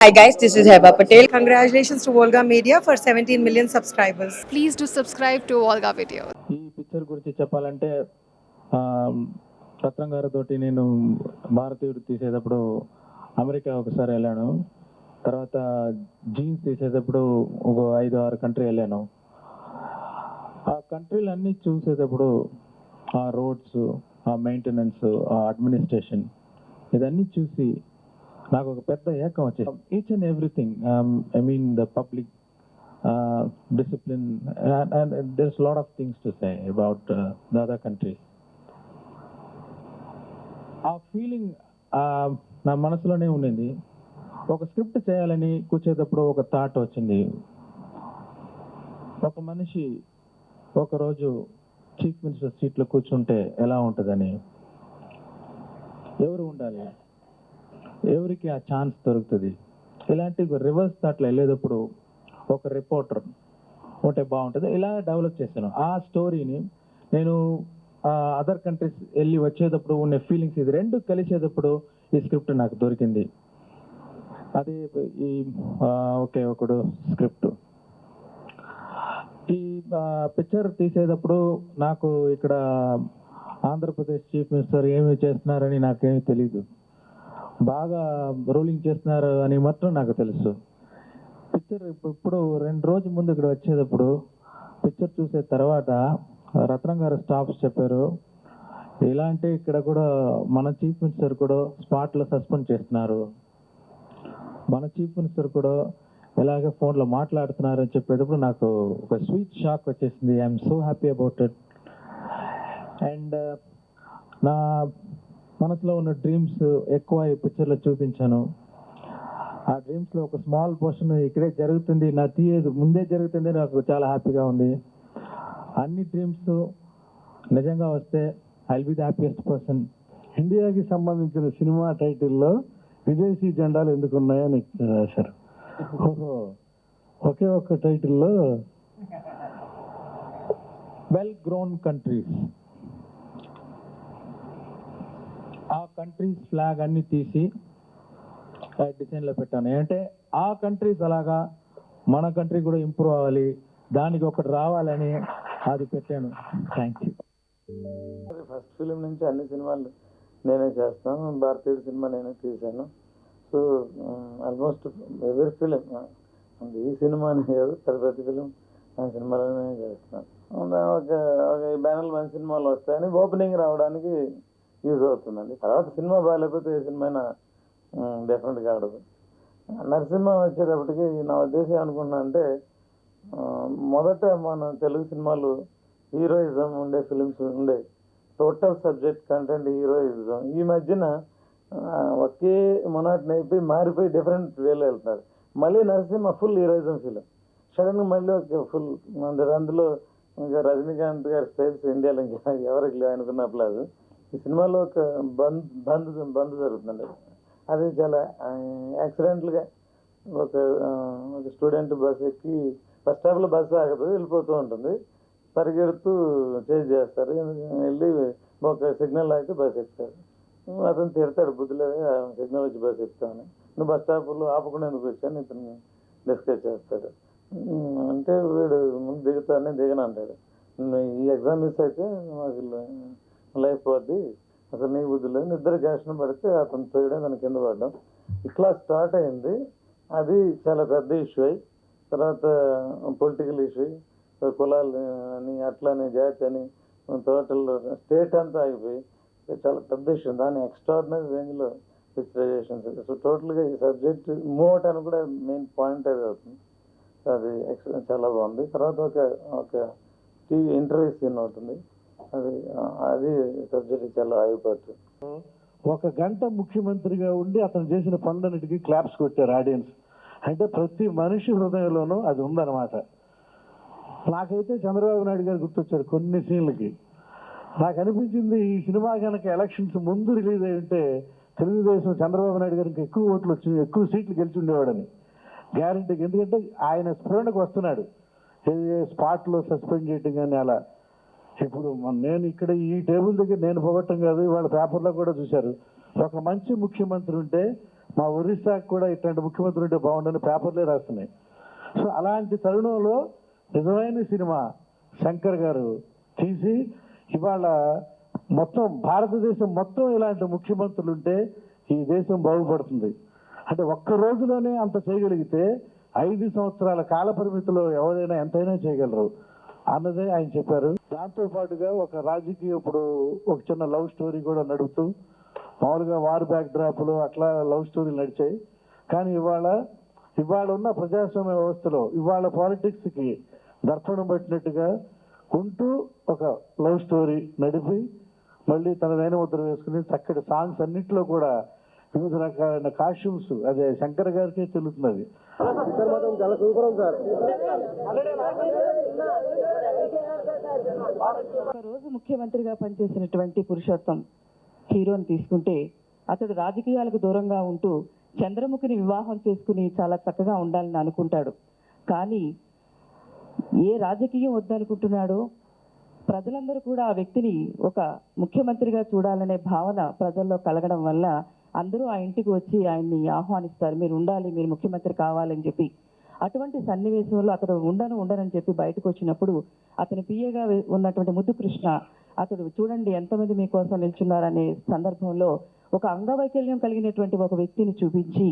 Hi guys, this is Heba Patel. Congratulations to Volga Media for 17 million subscribers. Please do subscribe to Volga Videos. ఈ picture గురించి చెప్పాలంటే రత్నం గారితోటి నేను భారతీయుడు తీసేటప్పుడు America ఒకసారి వెళ్ళాను. తర్వాత జీన్స్ తీసేటప్పుడు ఒక 5-6 కంట్రీ వెళ్ళాను. ఆ కంట్రీలు అన్నీ చూసేటప్పుడు ఆ రోడ్స్, ఆ మెయింటెనెన్స్, ఆ అడ్మినిస్ట్రేషన్ ఇదన్నీ చూసి నాకు ఒక పెద్ద ఏకం వచ్చేది. Each and everything, I mean the public discipline, and there's a lot of things to say about the other countries. ఆ ఫీలింగ్ నా మనసులోనే ఉండింది. ఒక స్క్రిప్ట్ చేయాలని కూర్చేటప్పుడు ఒక థాట్ వచ్చింది. ఒక మనిషి ఒకరోజు చీఫ్ మినిస్టర్ సీట్లో కూర్చుంటే ఎలా ఉంటుందని, ఎవరు ఉండాలి, ఎవరికి ఆ ఛాన్స్ దొరుకుతుంది, ఇలాంటి రివర్స్ థాట్లో వెళ్ళేటప్పుడు ఒక రిపోర్టర్ ఉంటే బాగుంటుంది. ఇలా డెవలప్ చేశాను ఆ స్టోరీని. నేను అదర్ కంట్రీస్ వెళ్ళి వచ్చేటప్పుడు ఉండే ఫీలింగ్స్ ఇది రెండు కలిసేటప్పుడు ఈ స్క్రిప్ట్ నాకు దొరికింది. అది ఈ ఒకే ఒకడు స్క్రిప్ట్. ఈ పిక్చర్ తీసేటప్పుడు నాకు ఇక్కడ ఆంధ్రప్రదేశ్ చీఫ్ మినిస్టర్ ఏమి చేస్తున్నారని నాకేమీ తెలియదు. బాగా రూలింగ్ చేస్తున్నారు అని మాత్రం నాకు తెలుసు. పిక్చర్ ఇప్పుడు 2 రోజుల ముందు ఇక్కడ వచ్చేటప్పుడు పిక్చర్ చూసే తర్వాత రత్నం గారు స్టాఫ్స్ చెప్పారు, ఇలాంటి ఇక్కడ కూడా మన చీఫ్ మినిస్టర్ కూడా స్పాట్లో సస్పెండ్ చేస్తున్నారు, మన చీఫ్ మినిస్టర్ కూడా ఇలాగే ఫోన్లో మాట్లాడుతున్నారు అని చెప్పేటప్పుడు నాకు ఒక స్వీట్ షాక్ వచ్చేసింది. I'm so happy about it. And నా మనసులో ఉన్న డ్రీమ్స్ ఎక్కువ ఈ పిక్చర్లో చూపించాను. ఆ డ్రీమ్స్లో ఒక స్మాల్ పోర్షన్ ఇక్కడే జరుగుతుంది, నా ముందే జరుగుతుంది. నాకు చాలా హ్యాపీగా ఉంది. అన్ని డ్రీమ్స్ నిజంగా వస్తే I'll be the happiest person. ఇండియాకి సంబంధించిన సినిమా టైటిల్లో విదేశీ జెండాలు ఎందుకు ఉన్నాయని రాశారు. ఒకే ఒక్క టైటిల్లో వెల్ గ్రోన్ కంట్రీస్, ఆ కంట్రీస్ ఫ్లాగ్ అన్ని తీసి డిజైన్లో పెట్టాను. ఏంటంటే ఆ కంట్రీస్ అలాగా మన కంట్రీ కూడా ఇంప్రూవ్ అవ్వాలి, దానికి ఒకటి రావాలని అది పెట్టాను. Thank you. ఫస్ట్ ఫిలిం నుంచి అన్ని సినిమాలు నేనే చేస్తాను. భారతీయుడు సినిమా నేనే తీశాను. సో ఆల్మోస్ట్ ఎవరి ఫిలిం, ఈ సినిమా అని కాదు, ప్రతి ఫిలిం ఆ సినిమాలోనే చేస్తాను. ఒక బ్యానర్లు మంచి సినిమాలు వస్తాయని ఓపెనింగ్ రావడానికి యూజ్ అవుతుందండి. తర్వాత సినిమా బాగాలేకపోతే ఏ సినిమా డెఫినెట్గా ఆడదు. నరసింహ వచ్చేటప్పటికి నా ఉద్దేశం ఏమనుకున్నా అంటే, మొదట మన తెలుగు సినిమాలు హీరోయిజం ఉండే ఫిలిమ్స్ ఉండే, టోటల్ సబ్జెక్ట్ కంటెంట్ హీరోయిజం. ఈ మధ్యన ఒకే మొనాటిని అయిపోయి మారిపోయి డిఫరెంట్ వేలో వెళ్తున్నారు. మళ్ళీ నరసింహ ఫుల్ హీరోయిజం ఫిలిం, సడన్గా మళ్ళీ ఒక ఫుల్ అందులో ఇంకా రజనీకాంత్ గారి స్టైల్స్ ఇండియాలో ఇంకా ఎవరికి అనుకున్నప్పుడు ఈ సినిమాలో ఒక బంద్ జరుగుతుంది. అది చాలా యాక్సిడెంట్లుగా ఒక స్టూడెంట్ బస్ ఎక్కి బస్ స్టాప్లో బస్సు ఆగదు, వెళ్ళిపోతూ ఉంటుంది, పరిగెడుతూ చేజ్ చేస్తారు, వెళ్ళి ఒక సిగ్నల్ ఆగితే బస్ ఎక్కుతారు. అతను తిడతాడు, బుద్ధిలో సిగ్నల్ వచ్చి బస్ ఎక్కుతామని, నువ్వు బస్ స్టాప్లో ఆపకుండా ఎందుకు వచ్చాను ఇతను డిస్కస్ చేస్తాడు. అంటే వీడు ముందు దిగుతానే దిగను అంటాడు. ఈ ఎగ్జామ్ మిస్ అయితే మాకు లైఫ్ పోద్ది, అసలు నీకు బుద్ధి లేదు. ఇద్దరు ఘర్షణ పడితే అతను తోయడం, తన కింద పడడం, ఇట్లా స్టార్ట్ అయింది. అది చాలా పెద్ద ఇష్యూ అయ్యి తర్వాత పొలిటికల్ ఇష్యూ, కులాలు అని అట్లని జాతి అని టోటల్ స్టేట్ అంతా ఆగిపోయి చాలా పెద్ద ఇష్యూ. దాన్ని ఎక్స్ట్రాడినరీ రేంజ్లో పిక్చరైజేషన్స్. సో టోటల్గా ఈ సబ్జెక్ట్ మూవ్ అవటానికి కూడా మెయిన్ పాయింట్ అది అవుతుంది. అది చాలా బాగుంది. తర్వాత ఒక టీవీ ఇంటర్వ్యూ సీన్ అవుతుంది, అది సబ్జెక్ట్ చాలా అయిపోతుంది. 1 గంట ముఖ్యమంత్రిగా ఉండి అతను చేసిన పనులన్నిటికీ క్లాప్స్ కొట్టారు ఆడియన్స్. అంటే ప్రతి మనిషి హృదయంలోనూ అది ఉందన్నమాట. నాకైతే చంద్రబాబు నాయుడు గారు గుర్తొచ్చారు కొన్ని సీన్లకి. నాకు అనిపించింది, ఈ సినిమా కనుక ఎలక్షన్స్ ముందు రిలీజ్ అయి ఉంటే తెలుగుదేశం చంద్రబాబు నాయుడు గారికి ఎక్కువ ఓట్లు వచ్చి ఎక్కువ సీట్లు గెలిచి ఉండేవాడని గ్యారంటీకి. ఎందుకంటే ఆయన స్ఫురణకు వస్తున్నాడు, స్పాట్లో సస్పెండ్ చేయటం కానీ అలా. ఇప్పుడు నేను ఇక్కడ ఈ టేబుల్ దగ్గర నేను పొగట్టం కాదు, ఇవాళ పేపర్లో కూడా చూశారు, ఒక మంచి ముఖ్యమంత్రి ఉంటే మా ఒరిస్సాకు కూడా ఇట్లాంటి ముఖ్యమంత్రి ఉంటే బాగుండని పేపర్లే రాస్తున్నాయి. సో అలాంటి తరుణంలో నిజమైన సినిమా శంకర్ గారు తీసి ఇవాళ మొత్తం భారతదేశం మొత్తం ఇలాంటి ముఖ్యమంత్రులు ఉంటే ఈ దేశం బాగుపడుతుంది. అంటే ఒక్క రోజులోనే అంత చేయగలిగితే 5 సంవత్సరాల కాల పరిమితిలో ఎవరైనా ఎంతైనా చేయగలరు అన్నదే ఆయన చెప్పారు. దాంతో పాటుగా ఒక రాజకీయ ఇప్పుడు ఒక చిన్న లవ్ స్టోరీ కూడా నడుపుతూ మామూలుగా వార్ బ్యాక్ డ్రాప్లు అట్లా లవ్ స్టోరీలు నడిచాయి. కానీ ఇవాళ ఉన్న ప్రజాస్వామ్య వ్యవస్థలో ఇవాళ పాలిటిక్స్కి దర్పణం పట్టినట్టుగా ఉంటూ ఒక లవ్ స్టోరీ నడిపి మళ్ళీ తన ముద్ర వేసుకుని చక్కటి సాంగ్స్ అన్నింటిలో కూడా వివిధ రకాలైన కాస్ట్యూమ్స్ అదే శంకర్ గారికే చెల్లుతున్నది. ఒక రోజు ముఖ్యమంత్రిగా పనిచేసినటువంటి పురుషోత్తం హీరోని తీసుకుంటే అతడు రాజకీయాలకు దూరంగా ఉంటూ చంద్రముఖిని వివాహం చేసుకుని చాలా చక్కగా ఉండాలని అనుకుంటాడు. కానీ ఏ రాజకీయం వద్దనుకుంటున్నాడో ప్రజలందరూ కూడా ఆ వ్యక్తిని ఒక ముఖ్యమంత్రిగా చూడాలనే భావన ప్రజల్లో కలగడం వల్ల అందరూ ఆ ఇంటికి వచ్చి ఆయన్ని ఆహ్వానిస్తారు, మీరు ఉండాలి, మీరు ముఖ్యమంత్రి కావాలని చెప్పి. అటువంటి సన్నివేశంలో అతడు ఉండనని చెప్పి బయటకు వచ్చినప్పుడు అతని పిఏగా ఉన్నటువంటి ముద్దు కృష్ణ అతడు చూడండి ఎంతమంది మీకోసం నిల్చున్నారనే సందర్భంలో ఒక అంగవైకల్యం కలిగినటువంటి ఒక వ్యక్తిని చూపించి,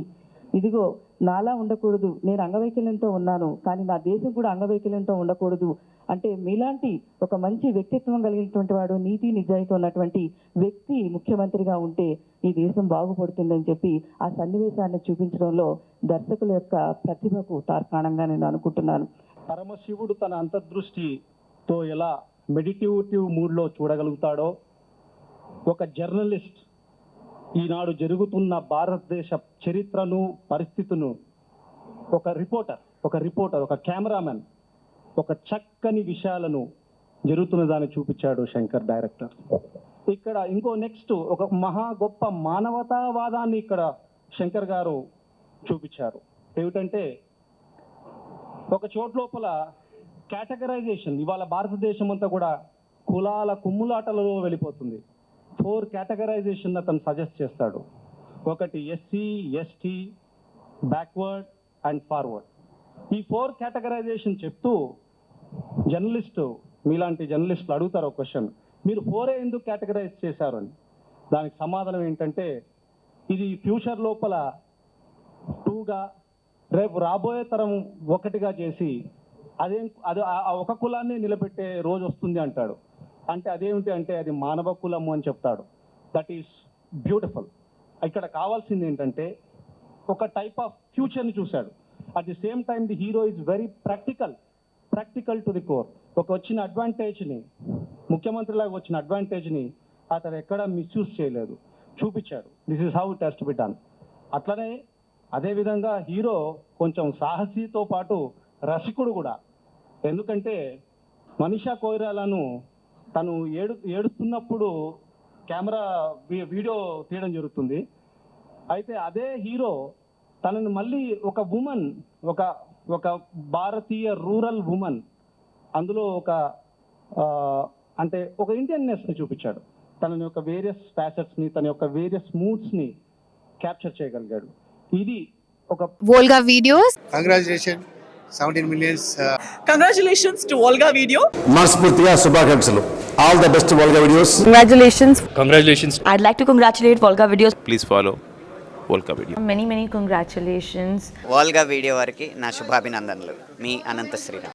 ఇదిగో నాలా ఉండకూడదు, నేను అంగవైకల్యంతో ఉన్నాను కానీ నా దేశం కూడా అంగవైకల్యంతో ఉండకూడదు అంటే మీలాంటి ఒక మంచి వ్యక్తిత్వం కలిగినటువంటి వాడు, నీతి నిజాయితీ ఉన్నటువంటి వ్యక్తి ముఖ్యమంత్రిగా ఉంటే ఈ దేశం బాగుపడుతుందని చెప్పి ఆ సన్నివేశాన్ని చూపించడంలో దర్శకుల యొక్క ప్రతిభకు తార్కాణంగా నేను అనుకుంటున్నాను. పరమశివుడు తన అంతర్దృష్టితో ఎలా మెడిటేటివ్ మూడ్లో చూడగలుగుతాడో ఒక జర్నలిస్ట్ ఈనాడు జరుగుతున్న భారతదేశ చరిత్రను పరిస్థితును ఒక రిపోర్టర్ ఒక కెమెరామెన్ ఒక చక్కని విషయాలను జరుగుతున్న దాన్ని చూపించాడు శంకర్ డైరెక్టర్. ఇక్కడ ఇంకో నెక్స్ట్ ఒక మహా గొప్ప మానవతావాదాన్ని ఇక్కడ శంకర్ గారు చూపించారు. ఏమిటంటే ఒక చోటు లోపల కేటగరైజేషన్, ఇవాళ భారతదేశం అంతా కూడా కులాల కుమ్ములాటలలో వెళ్ళిపోతుంది. 4 కేటగరైజేషన్ అతను సజెస్ట్ చేస్తాడు. ఒకటి SC, ST, backward and forward. ఈ 4 కేటగరైజేషన్ చెప్తూ మీలాంటి జర్నలిస్టులు అడుగుతారు ఒక క్వశ్చన్, మీరు 4 ఎందుకు కేటగరైజ్ చేశారు అని. దానికి సమాధానం ఏంటంటే ఇది ఫ్యూచర్ లోపల 2గా రేపు రాబోయే తరం 1గా చేసి అది ఒక కులాన్ని నిలబెట్టే రోజు వస్తుంది అంటాడు. అంటే అదేమిటి అంటే అది మానవ కులము అని చెప్తాడు. That is beautiful. ఇక్కడ కావాల్సింది ఏంటంటే ఒక టైప్ ఆఫ్ ఫ్యూచర్ని చూశాడు. At the same time the hero is very practical to the core. ఒక వచ్చిన అడ్వాంటేజ్ని, ముఖ్యమంత్రిలాగా వచ్చిన అడ్వాంటేజ్ని అతను ఎక్కడ మిస్యూజ్ చేయలేదు, చూపించాడు. This is how it has to be done. అట్లనే అదేవిధంగా హీరో కొంచెం సాహసితో పాటు రసికుడు కూడా. ఎందుకంటే మనీషా కొయిరాలాను తను ఏడుస్తున్నప్పుడు కెమెరా వీడియో తీయడం జరుగుతుంది. అయితే అదే హీరో తనని మళ్ళీ ఒక ఉమెన్, ఒక భారతీయ రూరల్ ఉమెన్, అందులో అంటే ఒక ఇండియన్నెస్ని చూపించాడు. తనని యొక్క వేరియస్ ఫ్యాసెట్స్ని, తన యొక్క వేరియస్ మూడ్స్ని క్యాప్చర్ చేయగలిగాడు. ఇది ఒక Volga Videos. Congratulations, 17 millions. Congratulations to Volga Video. మనస్ఫూర్తిగా శుభాకాంక్షలు. All the best Volga Videos. Congratulations. I'd like to congratulate Volga Videos. Please follow Volga Video. Many congratulations. Volga Video వారికి నా శుభాభినందనలు. మీ అనంత శ్రీరామ్.